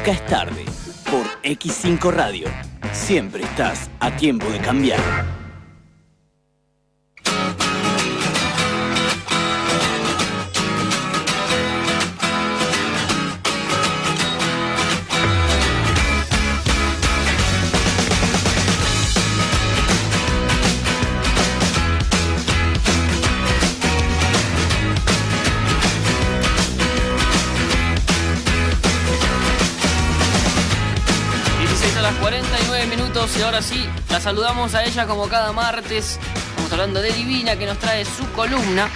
Nunca es tarde. Por X5 Radio. Siempre estás a tiempo de cambiar. Y ahora sí, la saludamos a ella como cada martes. Estamos hablando de Divina, que nos trae su columna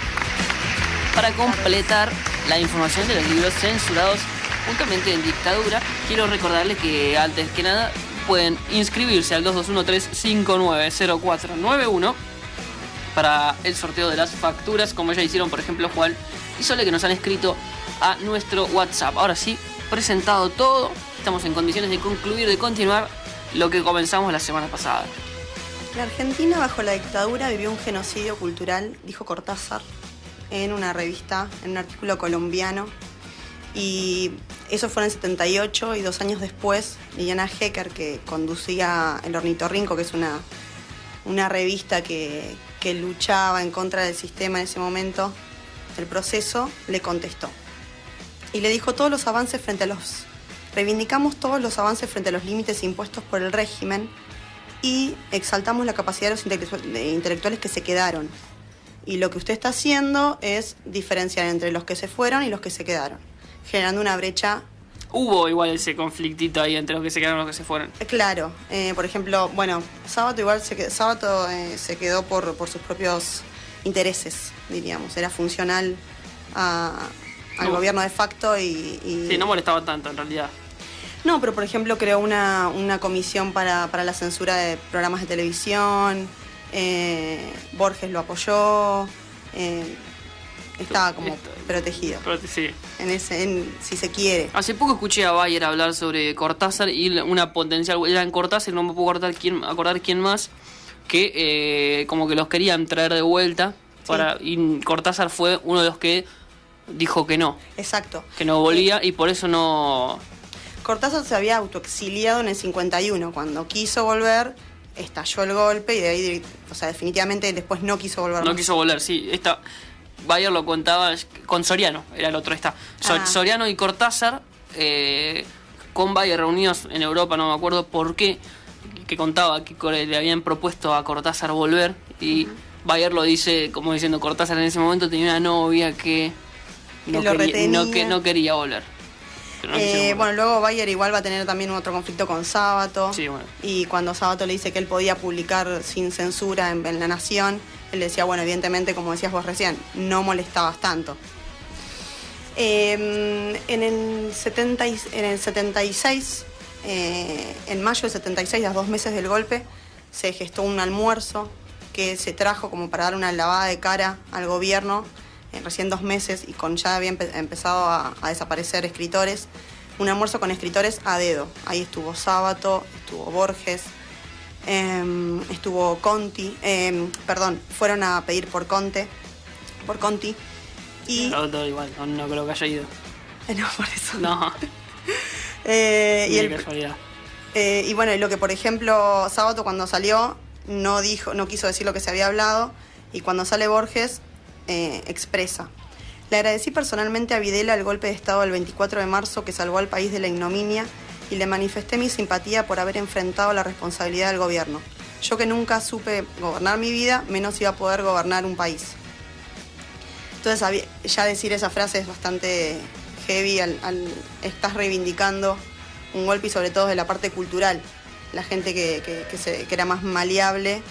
para completar la información de los libros censurados puntualmente en dictadura. Quiero recordarles que antes que nada pueden inscribirse al 2213590491 para el sorteo de las facturas, como ya hicieron por ejemplo Juan y Sole, que nos han escrito a nuestro WhatsApp. Ahora sí, presentado todo, estamos en condiciones de concluir, de continuar lo que comenzamos la semana pasada. La Argentina bajo la dictadura vivió un genocidio cultural, dijo Cortázar en una revista, en un artículo colombiano. Y eso fue en el 78 y 2 años después, Liliana Hecker, que conducía El Ornitorrinco, que es una revista que luchaba en contra del sistema en ese momento, del proceso, le contestó. Y le dijo reivindicamos todos los avances frente a los límites impuestos por el régimen y exaltamos la capacidad de los intelectuales que se quedaron. Y lo que usted está haciendo es diferenciar entre los que se fueron y los que se quedaron, generando una brecha. Hubo igual ese conflictito ahí entre los que se quedaron y los que se fueron. Claro, por ejemplo, Sábato se quedó por sus propios intereses, diríamos. Era funcional al gobierno de facto y... Sí, no molestaba tanto en realidad. No, pero por ejemplo creó una comisión para la censura de programas de televisión, Borges lo apoyó, estaba como protegido, sí. si se quiere. Hace poco escuché a Bayer hablar sobre Cortázar y una potencial, era en Cortázar, no me puedo acordar quién más, que como que los querían traer de vuelta, sí. Y Cortázar fue uno de los que dijo que no. Exacto. Que no volvía y por eso no... Cortázar se había autoexiliado en el 51. Cuando quiso volver, estalló el golpe y de ahí, definitivamente después no quiso volver. No quiso volver, sí. Bayer lo contaba con Soriano, era el otro. Soriano y Cortázar, con Bayer reunidos en Europa, no me acuerdo por qué, que contaba que le habían propuesto a Cortázar volver y Bayer lo dice como diciendo Cortázar en ese momento tenía una novia que no quería volver. Luego Bayer igual va a tener también otro conflicto con Sábato. Sí, bueno. Y cuando Sábato le dice que él podía publicar sin censura en La Nación, él decía, evidentemente, como decías vos recién, no molestabas tanto. En el 76, en mayo del 76, a los 2 meses del golpe, se gestó un almuerzo que se trajo como para dar una lavada de cara al gobierno. Recién 2 meses y ya había empezado a desaparecer escritores, un almuerzo con escritores a dedo. Ahí estuvo Sábato, estuvo Borges, estuvo Conti, fueron a pedir por Conti. Y todo igual, no creo que haya ido. No, por eso. No. Casualidad. Y lo que, por ejemplo, Sábato cuando salió no quiso decir lo que se había hablado, y cuando sale Borges expresa: le agradecí personalmente a Videla el golpe de estado del 24 de marzo que salvó al país de la ignominia y le manifesté mi simpatía por haber enfrentado la responsabilidad del gobierno. Yo que nunca supe gobernar mi vida, menos iba a poder gobernar un país. Entonces ya decir esa frase es bastante heavy, estás reivindicando un golpe y sobre todo de la parte cultural. La gente que era más maleable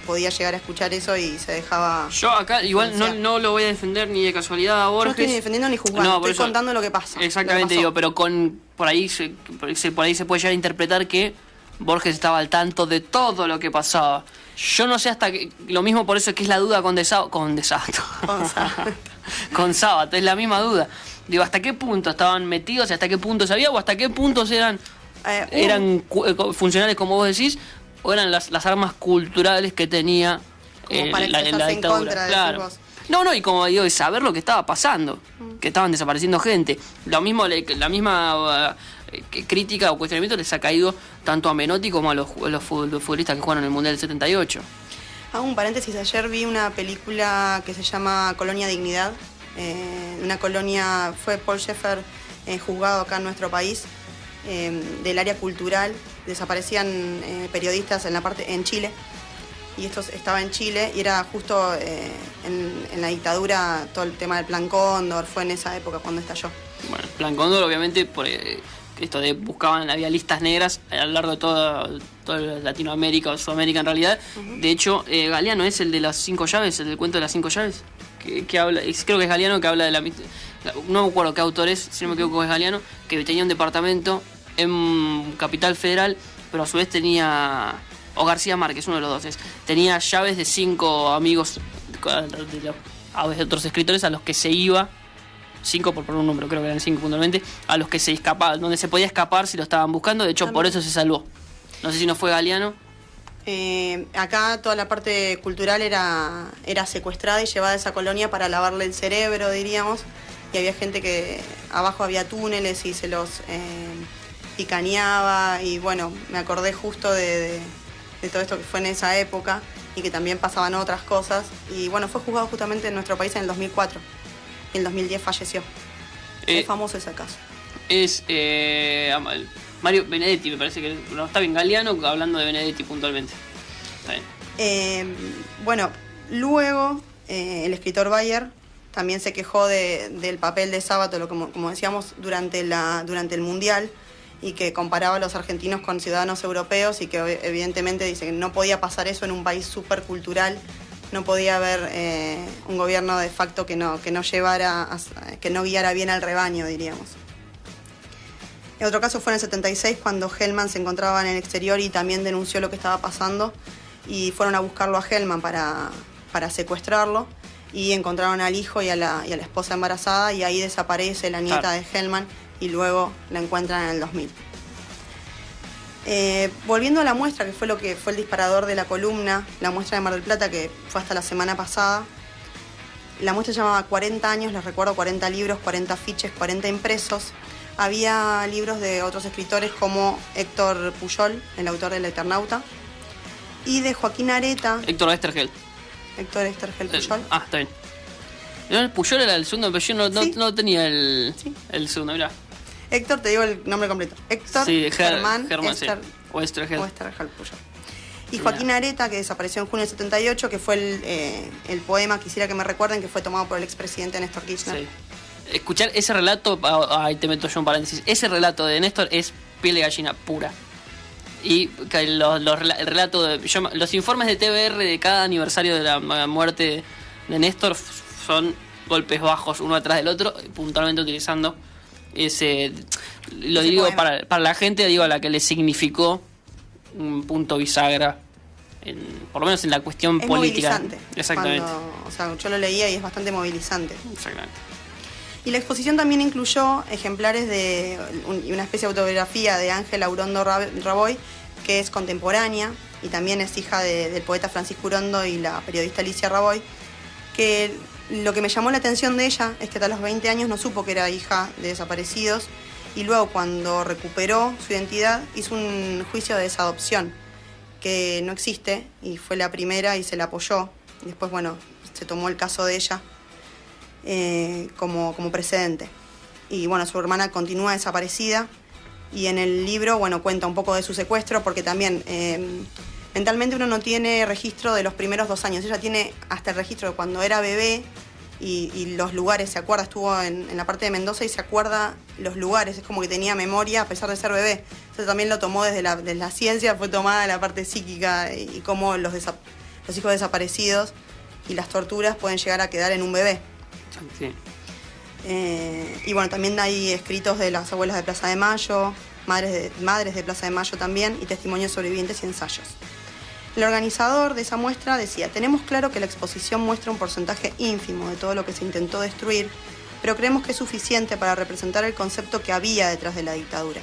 podía llegar a escuchar eso y se dejaba... Yo acá igual no lo voy a defender ni de casualidad a Borges. No estoy ni defendiendo ni juzgando, estoy contando lo que pasa. Exactamente, pero por ahí se puede llegar a interpretar que Borges estaba al tanto de todo lo que pasaba. Yo no sé hasta que... Lo mismo por eso es que es la duda con Sábato, es la misma duda. Digo, ¿hasta qué punto estaban metidos? ¿Hasta qué punto sabía? ¿O hasta qué puntos eran funcionales, como vos decís? ¿O eran las armas culturales que tenía la dictadura? En contra, claro. No, y como digo, saber lo que estaba pasando, que estaban desapareciendo gente. Lo mismo, la misma crítica o cuestionamiento les ha caído tanto a Menotti como a los futbolistas que jugaron en el Mundial del 78. Hago un paréntesis, ayer vi una película que se llama Colonia Dignidad. Una colonia, fue Paul Schaeffer juzgado acá en nuestro país, del área cultural. Desaparecían periodistas en Chile, y esto estaba en Chile, y era justo en la dictadura, todo el tema del Plan Cóndor, fue en esa época cuando estalló. Bueno, el Plan Cóndor obviamente por esto de había listas negras a lo largo de toda Latinoamérica o Sudamérica en realidad. Uh-huh. De hecho, Galeano es el de las 5 llaves, el del cuento de las 5 llaves, que habla, creo que es Galeano, que habla de no me acuerdo qué autor es, si no me equivoco es Galeano, que tenía un departamento en Capital Federal, pero a su vez tenía, o García Márquez, uno de los dos, tenía llaves de 5 amigos de otros escritores a los que se iba, 5 por poner un número, creo que eran 5 puntualmente, a los que se escapaba, donde se podía escapar si lo estaban buscando. De hecho, por eso se salvó. No sé si no fue Galeano. Acá toda la parte cultural era secuestrada y llevada a esa colonia para lavarle el cerebro, diríamos, y había gente que abajo había túneles y se los picaneaba, y bueno, me acordé justo de todo esto que fue en esa época y que también pasaban otras cosas, y bueno, fue juzgado justamente en nuestro país en el 2004. En el 2010 falleció. Es famoso ese caso. Es Mario Benedetti, me parece que no está bien. Galeano, hablando de Benedetti puntualmente. Está bien. Bueno, luego el escritor Bayer también se quejó del papel de Sábato, como decíamos, durante el Mundial, y que comparaba a los argentinos con ciudadanos europeos, y que evidentemente dice que no podía pasar eso en un país súper cultural. No podía haber un gobierno de facto que no guiara bien al rebaño, diríamos. El otro caso fue en el 76, cuando Hellman se encontraba en el exterior y también denunció lo que estaba pasando, y fueron a buscarlo a Hellman para secuestrarlo, y encontraron al hijo y a la esposa embarazada, y ahí desaparece la nieta de Hellman, y luego la encuentran en el 2000. Volviendo a la muestra, que fue lo que fue el disparador de la columna, la muestra de Mar del Plata, que fue hasta la semana pasada. La muestra se llamaba 40 años, les recuerdo, 40 libros, 40 afiches, 40 impresos. Había libros de otros escritores como Héctor Pujol, el autor del Eternauta, y de Joaquín Areta. Héctor Estergel Pujol. Está bien. El Pujol era el segundo, pero yo no tenía el segundo, mirá. Héctor, te digo el nombre completo. Héctor Germán Oestergel Pujol. Y Joaquín Areta, que desapareció en junio del 78, que fue el poema, quisiera que me recuerden, que fue tomado por el expresidente Néstor Kirchner. Sí. Escuchar ese relato, ahí te meto yo un paréntesis, ese relato de Néstor es piel de gallina pura. Y el relato los informes de TBR de cada aniversario de la muerte de Néstor son golpes bajos uno atrás del otro, puntualmente utilizando ese digo para la gente, digo, a la que le significó un punto bisagra, por lo menos en la cuestión política. Movilizante. Exactamente. Yo lo leía y es bastante movilizante. Exactamente. Y la exposición también incluyó ejemplares de una especie de autobiografía de Ángela Urondo Raboy, que es contemporánea y también es hija del poeta Francisco Urondo y la periodista Alicia Raboy, que lo que me llamó la atención de ella es que hasta los 20 años no supo que era hija de desaparecidos, y luego cuando recuperó su identidad hizo un juicio de desadopción que no existe, y fue la primera y se la apoyó. Después, bueno, se tomó el caso de ella como precedente. Y bueno, su hermana continúa desaparecida, y en el libro, bueno, cuenta un poco de su secuestro, porque también mentalmente uno no tiene registro de los primeros 2 años. Ella tiene hasta el registro de cuando era bebé y los lugares, se acuerda, estuvo en la parte de Mendoza y se acuerda los lugares, es como que tenía memoria a pesar de ser bebé. Entonces también lo tomó desde la ciencia, fue tomada la parte psíquica y cómo los hijos desaparecidos y las torturas pueden llegar a quedar en un bebé. Sí. Y bueno, también hay escritos de las abuelas de Plaza de Mayo, madres de Plaza de Mayo también, y testimonios sobrevivientes y ensayos. El organizador de esa muestra decía: tenemos claro que la exposición muestra un porcentaje ínfimo de todo lo que se intentó destruir, pero creemos que es suficiente para representar el concepto que había detrás de la dictadura.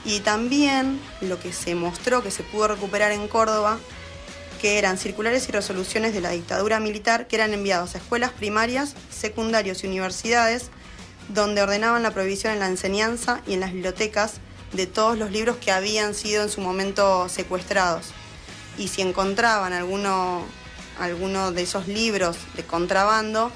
Y también lo que se mostró, que se pudo recuperar en Córdoba, que eran circulares y resoluciones de la dictadura militar que eran enviados a escuelas primarias, secundarios y universidades donde ordenaban la prohibición en la enseñanza y en las bibliotecas de todos los libros que habían sido en su momento secuestrados. Y si encontraban alguno de esos libros de contrabando,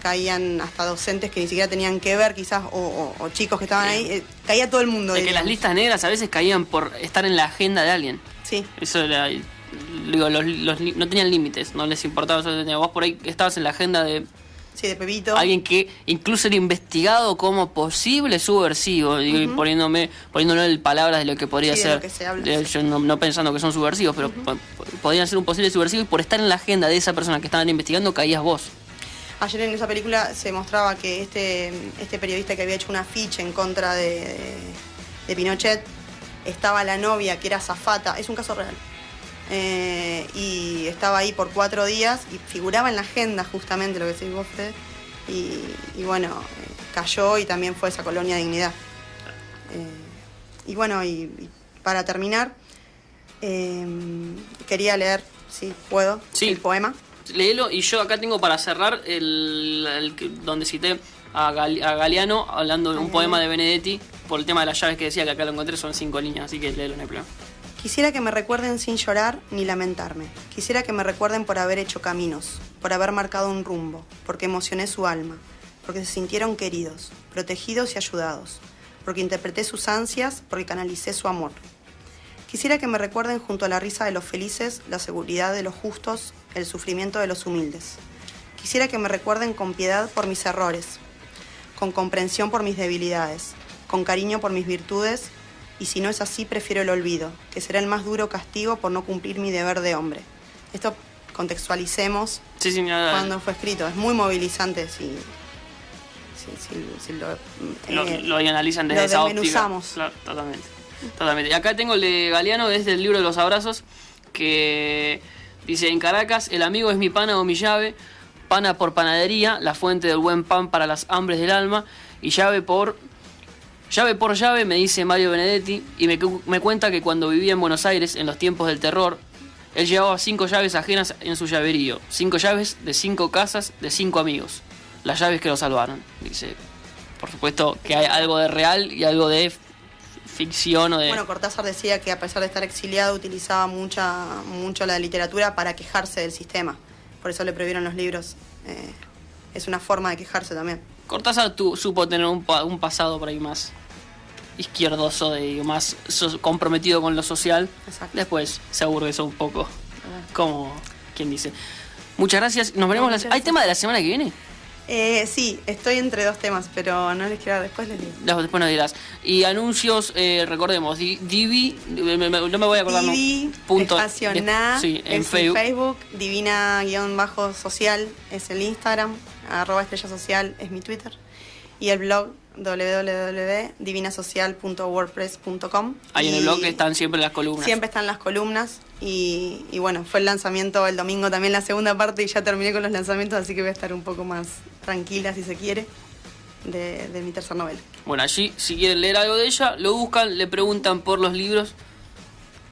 caían hasta docentes que ni siquiera tenían que ver quizás, o chicos que estaban ahí, caía todo el mundo. Es que las listas negras a veces caían por estar en la agenda de alguien. Sí. Eso era, digo, no tenían límites, no les importaba. Vos por ahí estabas en la agenda de... Sí, de Pepito. Alguien que incluso era investigado como posible subversivo, y poniéndole palabras de lo que podría ser. De lo que se habla. Yo no pensando que son subversivos, pero podrían ser un posible subversivo, y por estar en la agenda de esa persona que estaban investigando caías vos. Ayer en esa película se mostraba que este periodista que había hecho un afiche en contra de Pinochet, estaba la novia que era azafata, es un caso real, y estaba ahí por 4 días y figuraba en la agenda justamente lo que decís vos, Fede, y bueno, cayó y también fue esa colonia de dignidad. Y bueno, y para terminar, quería leer, si puedo, sí, el poema. Léelo, y yo acá tengo para cerrar donde cité a Galeano hablando de un poema de Benedetti por el tema de las llaves que decía, que acá lo encontré, son 5 líneas, así que léelo, no hay problema. Quisiera que me recuerden sin llorar ni lamentarme. Quisiera que me recuerden por haber hecho caminos, por haber marcado un rumbo, porque emocioné su alma, porque se sintieron queridos, protegidos y ayudados, porque interpreté sus ansias, porque canalicé su amor. Quisiera que me recuerden junto a la risa de los felices, la seguridad de los justos, el sufrimiento de los humildes. Quisiera que me recuerden con piedad por mis errores, con comprensión por mis debilidades, con cariño por mis virtudes, y si no es así, prefiero el olvido, que será el más duro castigo por no cumplir mi deber de hombre. Esto contextualicemos cuando fue escrito. Es muy movilizante si lo analizan desde esa óptica. Claro, totalmente. Y acá tengo el de Galeano desde el libro de los abrazos, que dice: en Caracas el amigo es mi pana o mi llave, pana por panadería, la fuente del buen pan para las hambres del alma, y llave por llave, me dice Mario Benedetti, y me cuenta que cuando vivía en Buenos Aires, en los tiempos del terror, él llevaba 5 llaves ajenas en su llaverío, 5 llaves de 5 casas de 5 amigos, las llaves que lo salvaron. Dice, por supuesto que hay algo de real y algo de ficción o de... Bueno, Cortázar decía que a pesar de estar exiliado utilizaba mucho la literatura para quejarse del sistema, por eso le prohibieron los libros. Es una forma de quejarse también. Cortázar supo tener un pasado por ahí más izquierdoso, más comprometido con lo social. Exacto. Después se aburguesó un poco, como quien dice. Muchas gracias, nos veremos. ¿Hay tema de la semana que viene? Sí, estoy entre 2 temas, pero no les quiero dar, después les digo. Después nos dirás. Y anuncios, recordemos, Divi, no me voy a acordar. Divi, espacio na, sí, en es Facebook, divina-social es el Instagram, @estrellasocial es mi Twitter, y el blog www.divinasocial.wordpress.com. Ahí en el blog están siempre las columnas. Siempre están las columnas, y bueno, fue el lanzamiento el domingo también, la segunda parte, y ya terminé con los lanzamientos, así que voy a estar un poco más tranquila, si se quiere, de mi tercera novela. Bueno, allí, si quieren leer algo de ella, lo buscan, le preguntan por los libros